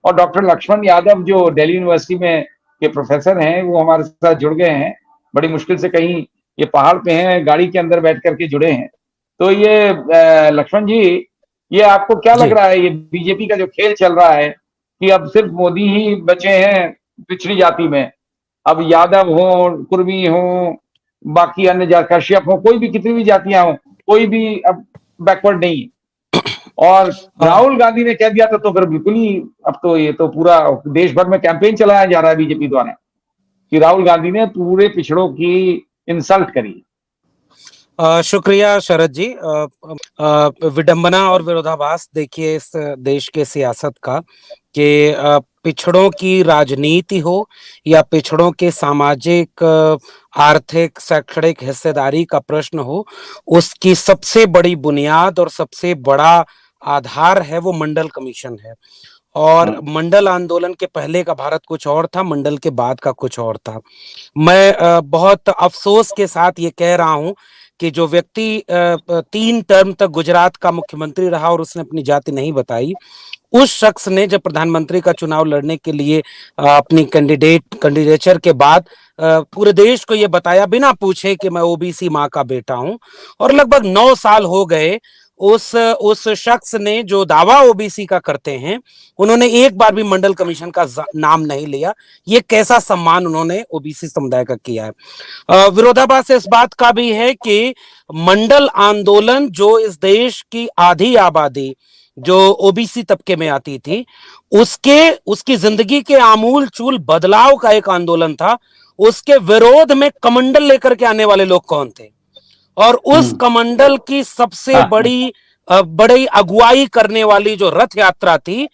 और डॉक्टर लक्ष्मण यादव जो दिल्ली यूनिवर्सिटी में के प्रोफेसर हैं, वो हमारे साथ जुड़ गए हैं। बड़ी मुश्किल से कहीं ये पहाड़ पे हैं, गाड़ी के अंदर बैठ करके जुड़े हैं। तो ये लक्ष्मण जी, ये आपको क्या लग जी। रहा है, ये बीजेपी का जो खेल चल रहा है कि अब सिर्फ मोदी ही बचे हैं पिछड़ी जाति में, अब यादव हो, कुर्मी हो, बाकी अन्य कश्यप हो, कोई भी, कितनी भी जातियां हो, कोई भी अब बैकवर्ड नहीं है। और हाँ। राहुल गांधी ने कह दिया तो फिर बिल्कुल ही, अब तो ये तो पूरा देश भर में कैंपेन चलाया जा रहा है बीजेपी द्वारा कि राहुल गांधी ने पूरे पिछड़ों की इंसल्ट करी। शुक्रिया शरद जी। विडंबना और विरोधाभास देखिए इस देश के सियासत का कि पिछड़ों की राजनीति हो या पिछड़ों के सामाजिक, आर्थिक, शैक्षणिक हिस्सेदारी का प्रश्न हो, उसकी सबसे बड़ी बुनियाद और सबसे बड़ा आधार है वो मंडल कमीशन है। और मंडल आंदोलन के पहले का भारत कुछ और था, मंडल के बाद का कुछ और था। मैं बहुत अफसोस के साथ ये कह रहा हूं कि जो व्यक्ति 3 टर्म तक गुजरात का मुख्यमंत्री रहा और उसने अपनी जाति नहीं बताई, उस शख्स ने जब प्रधानमंत्री का चुनाव लड़ने के लिए अपनी कैंडिडेचर के बाद पूरे देश को ये बताया बिना पूछे कि मैं ओबीसी माँ का बेटा हूं। और लगभग 9 साल हो गए उस शख्स ने जो दावा ओबीसी का करते हैं, उन्होंने एक बार भी मंडल कमीशन का नाम नहीं लिया। ये कैसा सम्मान उन्होंने ओबीसी समुदाय का किया है। विरोधाभास इस बात का भी है कि मंडल आंदोलन जो इस देश की आधी आबादी जो ओबीसी तबके में आती थी, उसकी जिंदगी के आमूल चूल बदलाव का एक आंदोलन था। उसके विरोध में कमंडल लेकर के आने वाले लोग कौन थे, और उस कमंडल की सबसे बड़ी अगुवाई करने वाली जो रथ यात्रा थी,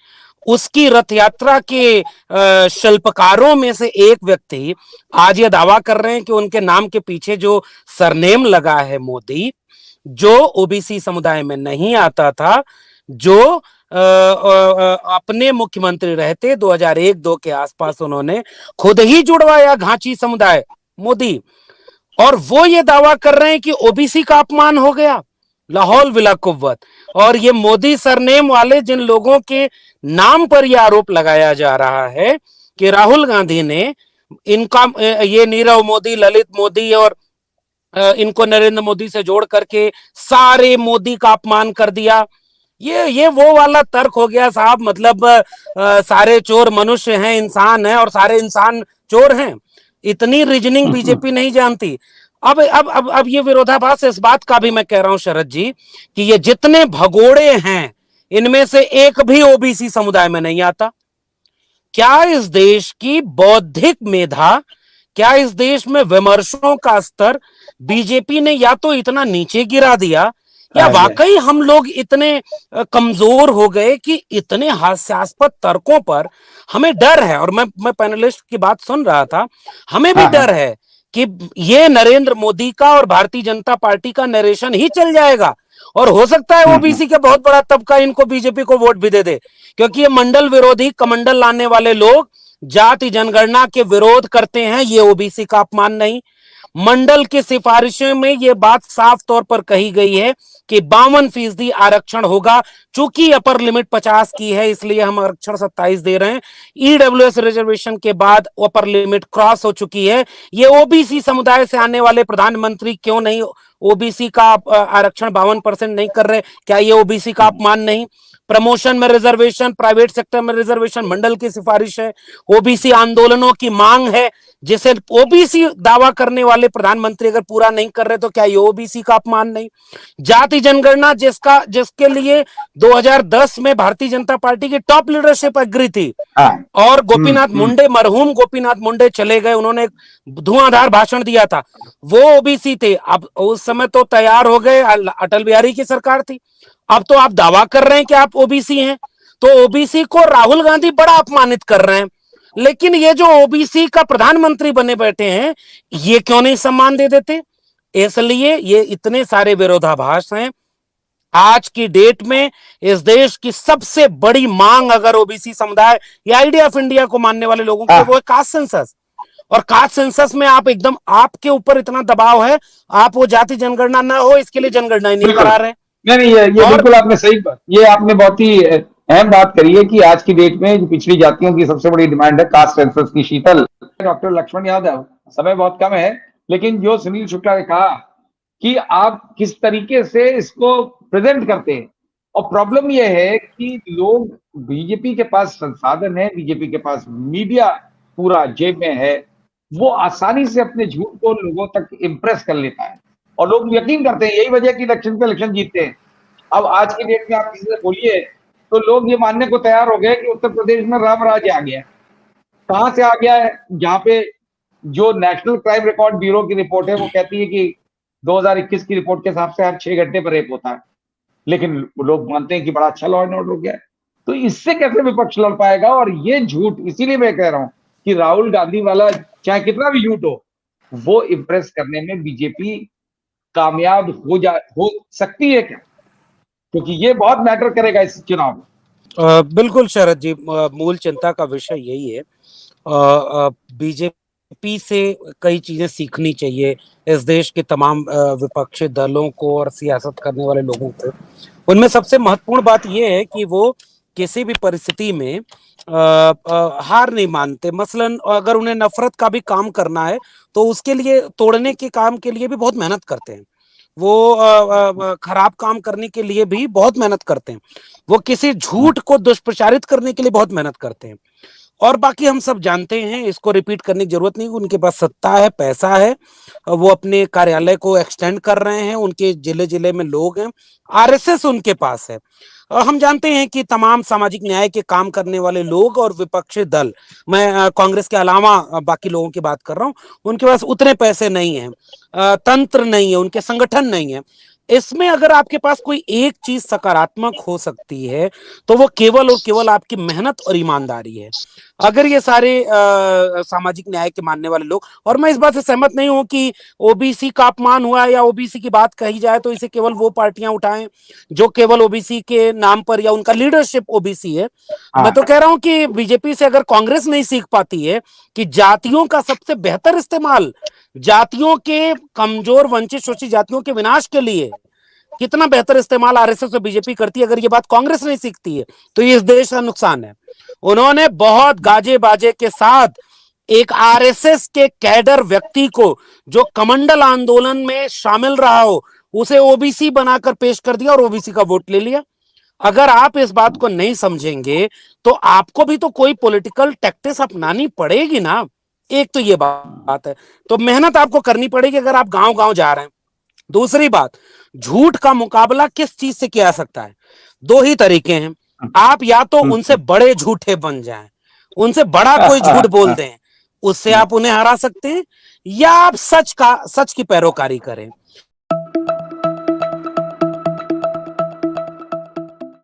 उसकी रथ यात्रा के शिल्पकारों में से एक व्यक्ति आज ये दावा कर रहे हैं कि उनके नाम के पीछे जो सरनेम लगा है मोदी, जो ओबीसी समुदाय में नहीं आता था, जो अपने मुख्यमंत्री रहते 2001-2 के आसपास उन्होंने खुद ही जुड़वाया घाची समुदाय मोदी, और वो ये दावा कर रहे हैं कि ओबीसी का अपमान हो गया। लाहौल विला कुव्वत। और ये मोदी सरनेम वाले जिन लोगों के नाम पर यह आरोप लगाया जा रहा है कि राहुल गांधी ने इनका, ये नीरव मोदी, ललित मोदी और इनको नरेंद्र मोदी से जोड़ करके सारे मोदी का अपमान कर दिया, ये वो वाला तर्क हो गया साहब। मतलब सारे चोर मनुष्य हैं, इंसान हैं, और सारे इंसान चोर हैं। इतनी रीजनिंग बीजेपी नहीं जानती। अब ये विरोधाभास इस बात का भी मैं कह रहा हूं शरद जी कि ये जितने भगोड़े हैं, इनमें से एक भी ओबीसी समुदाय में नहीं आता। क्या इस देश की बौद्धिक मेधा, क्या इस देश में विमर्शों का स्तर बीजेपी ने या तो इतना नीचे गिरा दिया, या वाकई हम लोग इतने कमजोर हो गए कि इतने हास्यास्पद तर्कों पर हमें डर है। और मैं पैनलिस्ट की बात सुन रहा था, हमें भी डर है कि ये नरेंद्र मोदी का और भारतीय जनता पार्टी का नरेशन ही चल जाएगा, और हो सकता है ओबीसी का बहुत बड़ा तबका इनको, बीजेपी को वोट भी दे दे, क्योंकि ये मंडल विरोधी, कमंडल लाने वाले लोग जाति जनगणना के विरोध करते हैं। ये ओबीसी का अपमान नहीं। मंडल की सिफारिशों में यह बात साफ तौर पर कही गई है कि 52% आरक्षण होगा। चूंकि अपर लिमिट 50 की है, इसलिए हम आरक्षण 27 दे रहे हैं। ईडब्ल्यूएस रिजर्वेशन के बाद अपर लिमिट क्रॉस हो चुकी है। ये ओबीसी समुदाय से आने वाले प्रधानमंत्री क्यों नहीं ओबीसी का आरक्षण 52% नहीं कर रहे? क्या ये ओबीसी का अपमान नहीं? प्रमोशन में रिजर्वेशन, प्राइवेट सेक्टर में रिजर्वेशन मंडल की सिफारिश है। ओबीसी आंदोलनों की मांग है, जिसे ओबीसी दावा करने वाले प्रधानमंत्री अगर पूरा नहीं कर रहे तो क्या ये ओबीसी का अपमान नहीं? जाति जनगणना जिसके लिए 2010 में भारतीय जनता पार्टी की टॉप लीडरशिप एग्री थी, और गोपीनाथ मुंडे, मरहूम गोपीनाथ मुंडे चले गए, उन्होंने धुआंधार भाषण दिया था, वो ओबीसी थे। अब उस समय तो तैयार हो गए, अटल बिहारी की सरकार थी। अब तो आप दावा कर रहे हैं कि आप ओबीसी हैं, तो ओबीसी को राहुल गांधी बड़ा अपमानित कर रहे हैं। लेकिन ये जो ओबीसी का प्रधानमंत्री बने बैठे हैं, ये क्यों नहीं सम्मान दे देते? इसलिए ये इतने सारे विरोधाभास हैं। आज की डेट में इस देश की सबसे बड़ी मांग अगर ओबीसी समुदाय या आइडिया ऑफ इंडिया को मानने वाले लोगों को, वो है कास्ट सेंसस। और कास्ट सेंसस में आप एकदम, आपके ऊपर इतना दबाव है, आप वो जाति जनगणना ना हो इसके लिए जनगणना नहीं करा रहे। नहीं, ये बिल्कुल आपने सही, ये आपने बहुत ही अहम बात करिए कि आज की डेट में जो पिछड़ी जातियों की सबसे बड़ी डिमांड है कास्ट सेंसस की। शीतल, डॉक्टर लक्ष्मण यादव, समय बहुत कम है, लेकिन जो सुनील शुक्ला ने कहा कि आप किस तरीके से इसको प्रेजेंट करते हैं, और प्रॉब्लम यह है कि लोग, बीजेपी के पास संसाधन है, बीजेपी के पास मीडिया पूरा जेब में है, वो आसानी से अपने झूठ को लोगों तक इंप्रेस कर लेता है और लोग यकीन करते हैं। यही वजह की इलेक्शन पे इलेक्शन जीतते हैं। अब आज की डेट में आप किसी से बोलिए तो लोग ये मानने को तैयार हो गए कि उत्तर प्रदेश में राम राज्य आ गया है। कहां से आ गया है? जहां पे जो नेशनल क्राइम रिकॉर्ड ब्यूरो की रिपोर्ट है वो कहती है कि 2021 की रिपोर्ट के हिसाब से हर 6 घंटे पर रेप होता है, लेकिन लोग मानते हैं कि बड़ा अच्छा लॉ एंड ऑर्डर हो गया है। तो इससे कैसे विपक्ष लड़ पाएगा? और ये झूठ, इसीलिए मैं कह रहा हूं कि राहुल गांधी वाला चाहे कितना भी झूठ हो, वो इम्प्रेस करने में बीजेपी कामयाब हो सकती है क्या? क्योंकि ये बहुत मैटर करेगा इस चुनाव में। बिल्कुल शरद जी, मूल चिंता का विषय यही है। बीजेपी से कई चीजें सीखनी चाहिए इस देश के तमाम विपक्षी दलों को और सियासत करने वाले लोगों को। उनमें सबसे महत्वपूर्ण बात यह है कि वो किसी भी परिस्थिति में हार नहीं मानते। मसलन अगर उन्हें नफरत का भी काम करना है तो उसके लिए, तोड़ने के काम के लिए भी बहुत मेहनत करते हैं। वो खराब काम करने के लिए भी बहुत मेहनत करते हैं। वो किसी झूठ को दुष्प्रचारित करने के लिए बहुत मेहनत करते हैं। और बाकी हम सब जानते हैं, इसको रिपीट करने की जरूरत नहीं। उनके पास सत्ता है, पैसा है, वो अपने कार्यालय को एक्सटेंड कर रहे हैं, उनके जिले जिले में लोग हैं, आरएसएस उनके पास है। हम जानते हैं कि तमाम सामाजिक न्याय के काम करने वाले लोग और विपक्षी दल, मैं कांग्रेस के अलावा बाकी लोगों की बात कर रहा हूं, उनके पास उतने पैसे नहीं है, तंत्र नहीं है, उनके संगठन नहीं है। इसमें अगर आपके पास कोई एक चीज सकारात्मक हो सकती है तो वो केवल और केवल आपकी मेहनत और ईमानदारी है। अगर ये सारे सामाजिक न्याय के मानने वाले लोग, और मैं इस बात से सहमत नहीं हूं कि ओबीसी का अपमान हुआ या ओबीसी की बात कही जाए तो इसे केवल वो पार्टियां उठाएं जो केवल ओबीसी के नाम पर, या उनका लीडरशिप ओबीसी है। मैं तो कह रहा हूं कि बीजेपी से अगर कांग्रेस नहीं सीख पाती है कि जातियों का सबसे बेहतर इस्तेमाल, जातियों के, कमजोर वंचित शोषित जातियों के विनाश के लिए कितना बेहतर इस्तेमाल आरएसएस और बीजेपी करती है, अगर ये बात कांग्रेस नहीं सीखती है तो ये इस देश का नुकसान है। उन्होंने बहुत गाजे बाजे के साथ एक आरएसएस के कैडर व्यक्ति को, जो कमंडल आंदोलन में शामिल रहा हो, उसे ओबीसी बनाकर पेश कर दिया और ओबीसी का वोट ले लिया। अगर आप इस बात को नहीं समझेंगे तो आपको भी तो कोई पॉलिटिकल टैक्टिक्स अपनानी पड़ेगी ना। एक तो ये बात है, तो मेहनत आपको करनी पड़ेगी अगर आप गांव गांव जा रहे हैं। दूसरी बात, झूठ का मुकाबला किस चीज से किया जा सकता है? दो ही तरीके हैं। आप या तो उनसे बड़े झूठे बन जाएं, उनसे बड़ा कोई झूठ बोल दें, उससे आप उन्हें हरा सकते हैं, या आप सच की पैरोकारी करें।